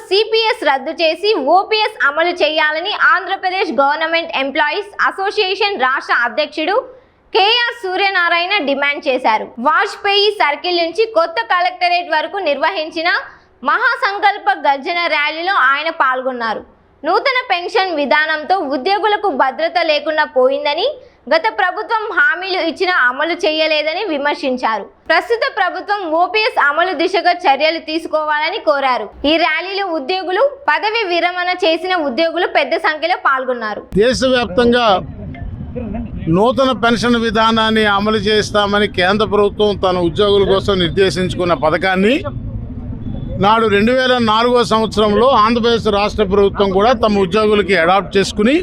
CPS రద్దు చేసి OPS అమలు చేయాలని ఆంధ్రప్రదేశ్ గవర్నమెంట్ ఎంప్లాయీస్ అసోసియేషన్ రాష్ట్ర అధ్యక్షుడు కేఆర్ సూర్యనారాయణ డిమాండ్ చేశారు. వాజ్పేయి సర్కిల్ నుంచి కొత్త కలెక్టరేట్ వరకు నిర్వహించిన మహాసంకల్ప గర్జన ర్యాలీలో ఆయన పాల్గొన్నారు. నూతన పెన్షన్ విధానంతో ఉద్యోగులకు భద్రత లేకుండా పోయిందని, గత ప్రభుత్వం హామీలు ఇచ్చినా అమలు చేయలేదని విమర్శించారు. ప్రస్తుత ప్రభుత్వం ఓపీఎస్ అమలు దిశగా చర్యలు తీసుకోవాలని కోరారు. ఈ ర్యాలీలో ఉద్యోగులు, పదవి విరమణ చేసిన ఉద్యోగులు పెద్ద సంఖ్యలో పాల్గొన్నారు. దేశవ్యాప్తంగా నూతన పెన్షన్ విధానాన్ని అమలు చేస్తామని కేంద్ర ప్రభుత్వం తన ఉద్యోగుల కోసం నిర్దేశించుకున్న పథకాన్ని నాడు 2004 సంవత్సరంలో ఆంధ్రప్రదేశ్ రాష్ట్ర ప్రభుత్వం కూడా తమ ఉద్యోగులకి అడాప్ట్ చేసుకుని,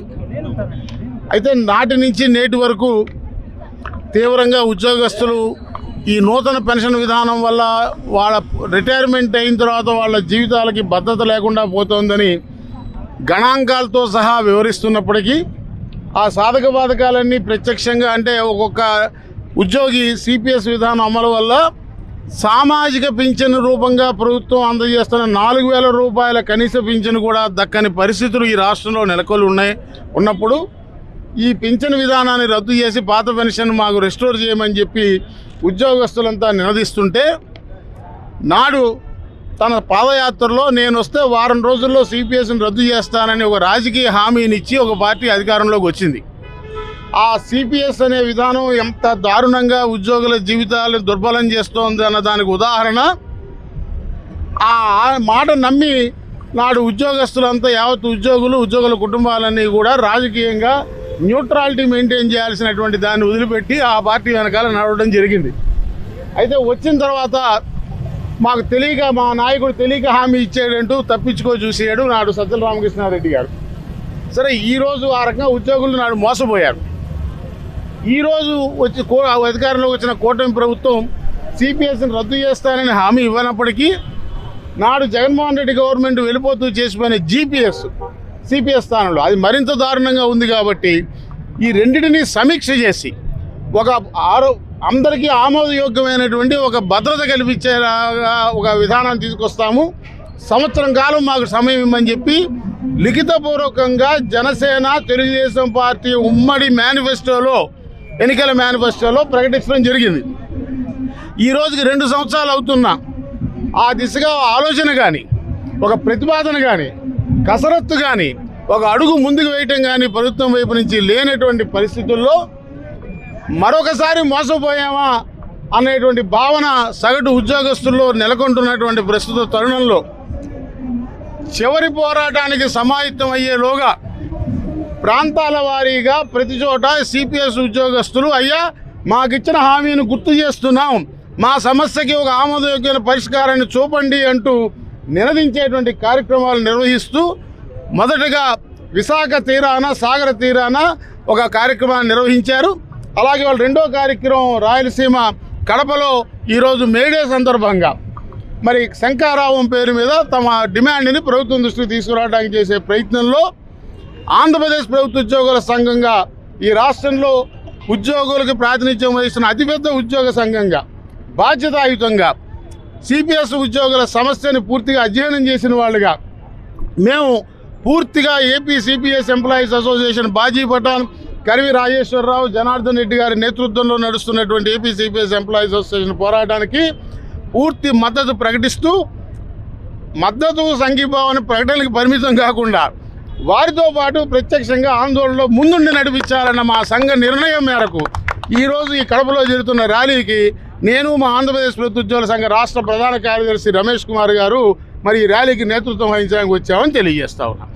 అయితే నాటి నుంచి నేటి వరకు తీవ్రంగా ఉద్యోగస్తులు ఈ నూతన పెన్షన్ విధానం వల్ల వాళ్ళ రిటైర్మెంట్ అయిన తర్వాత వాళ్ళ జీవితాలకి భద్రత లేకుండా పోతోందని గణాంకాలతో సహా వివరిస్తున్నప్పటికీ ఆ సాధక బాధకాలన్నీ ప్రత్యక్షంగా అంటే ఒక్కొక్క ఉద్యోగి సిపిఎస్ విధానం అమలు వల్ల సామాజిక పింఛను రూపంగా ప్రభుత్వం అందజేస్తున్న 4,000 రూపాయల కనీస పింఛను కూడా దక్కని పరిస్థితులు ఈ రాష్ట్రంలో నెలకొని ఉన్నప్పుడు ఈ పింఛను విధానాన్ని రద్దు చేసి పాత పెన్షన్ మాకు రెస్టోర్ చేయమని చెప్పి ఉద్యోగస్తులంతా నినదిస్తుంటే, నాడు తన పాదయాత్రలో నేను వస్తే వారం రోజుల్లో సిపిఎస్ని రద్దు చేస్తానని ఒక రాజకీయ హామీనిచ్చి ఒక పార్టీ అధికారంలోకి వచ్చింది. ఆ సిపిఎస్ అనే విధానం ఎంత దారుణంగా ఉద్యోగుల జీవితాలను దుర్బలం చేస్తోంది అన్న దానికి ఉదాహరణ, ఆ మాట నమ్మి నాడు ఉద్యోగస్తులంతా యావత్ ఉద్యోగుల కుటుంబాలన్నీ కూడా రాజకీయంగా న్యూట్రాలిటీ మెయింటైన్ చేయాల్సినటువంటి దాన్ని వదిలిపెట్టి ఆ పార్టీ వెనకాల నడవడం జరిగింది. అయితే వచ్చిన తర్వాత మాకు తెలియక, మా నాయకుడు తెలియక హామీ ఇచ్చాడంటూ తప్పించుకో చూసాడు నాడు సజ్జల రామకృష్ణారెడ్డి గారు. సరే, ఈరోజు ఆ రకంగా ఉద్యోగులు నాడు మోసపోయారు. ఈరోజు వచ్చి అధికారంలోకి వచ్చిన కూటమి ప్రభుత్వం సిపిఎస్ని రద్దు చేస్తానని హామీ ఇవ్వనప్పటికీ నాడు జగన్మోహన్ రెడ్డి గవర్నమెంట్ వెళ్ళిపోతూ చేసిపోయిన సిపిఎస్ స్థానంలో అది మరింత దారుణంగా ఉంది. కాబట్టి ఈ రెండింటినీ సమీక్ష చేసి అందరికీ ఆమోదయోగ్యమైనటువంటి ఒక భద్రత కల్పించేలాగా ఒక విధానాన్ని తీసుకొస్తాము, సంవత్సరం కాలం మాకు సమయం ఇవ్వమని చెప్పి లిఖితపూర్వకంగా జనసేన, తెలుగుదేశం పార్టీ ఉమ్మడి ఎన్నికల మేనిఫెస్టోలో ప్రకటించడం జరిగింది. ఈ రోజుకి 2 సంవత్సరాలు అవుతున్నా ఆ దిశగా ఆలోచన కానీ, ఒక ప్రతిపాదన కానీ, కసరత్తు కానీ, ఒక అడుగు ముందుకు వేయటం కానీ ప్రభుత్వం వైపు నుంచి లేనటువంటి పరిస్థితుల్లో మరొకసారి మోసపోయామా అనేటువంటి భావన సగటు ఉద్యోగస్తుల్లో నెలకొంటున్నటువంటి ప్రస్తుత తరుణంలో చివరి పోరాటానికి సమాయత్తం అయ్యేలోగా ప్రాంతాల వారీగా ప్రతి చోట సిపిఎస్ ఉద్యోగస్తులు, అయ్యా మాకిచ్చిన హామీని గుర్తు చేస్తున్నాం, మా సమస్యకి ఒక ఆమోదయోగ్యమైన పరిష్కారాన్ని చూపండి అంటూ నినదించేటువంటి కార్యక్రమాలు నిర్వహిస్తూ మొదటగా విశాఖ తీరాన, సాగర తీరాన ఒక కార్యక్రమాన్ని నిర్వహించారు. అలాగే వాళ్ళు రెండో కార్యక్రమం రాయలసీమ కడపలో ఈరోజు మేడే సందర్భంగా మరి శంఖారావం పేరు మీద తమ డిమాండ్ని ప్రభుత్వం దృష్టికి తీసుకురావడానికి చేసే ప్రయత్నంలో ఆంధ్రప్రదేశ్ ప్రభుత్వ ఉద్యోగుల సంఘంగా ఈ రాష్ట్రంలో ఉద్యోగులకు ప్రాతినిధ్యం వహిస్తున్న అతిపెద్ద ఉద్యోగ సంఘంగా బాధ్యతాయుతంగా సిపిఎస్ ఉద్యోగుల సమస్యని పూర్తిగా అధ్యయనం చేసిన వాళ్ళుగా మేము పూర్తిగా AP CPS employees association Baji Pathan, Karivi Rajeswararao, Janardhan Reddy గారి నేతృత్వంలో నడుస్తున్నటువంటి ఏపీ సిపిఎస్ ఎంప్లాయీస్ అసోసియేషన్ పోరాటానికి పూర్తి మద్దతు ప్రకటిస్తూ, మద్దతు సంఘీభావాన్ని ప్రకటనలకు పరిమితం కాకుండా వారితో పాటు ప్రత్యక్షంగా ఆందోళనలో ముందుండి నడిపించాలన్న మా సంఘ నిర్ణయం మేరకు ఈరోజు ఈ కడపలో జరుగుతున్న ర్యాలీకి నేను, మా ఆంధ్రప్రదేశ్ ప్రభుత్వ ఉద్యోగుల సంఘ రాష్ట్ర ప్రధాన కార్యదర్శి రమేష్ కుమార్ గారు మరి ఈ ర్యాలీకి నేతృత్వం వహించడానికి వచ్చామని తెలియజేస్తా ఉన్నాం.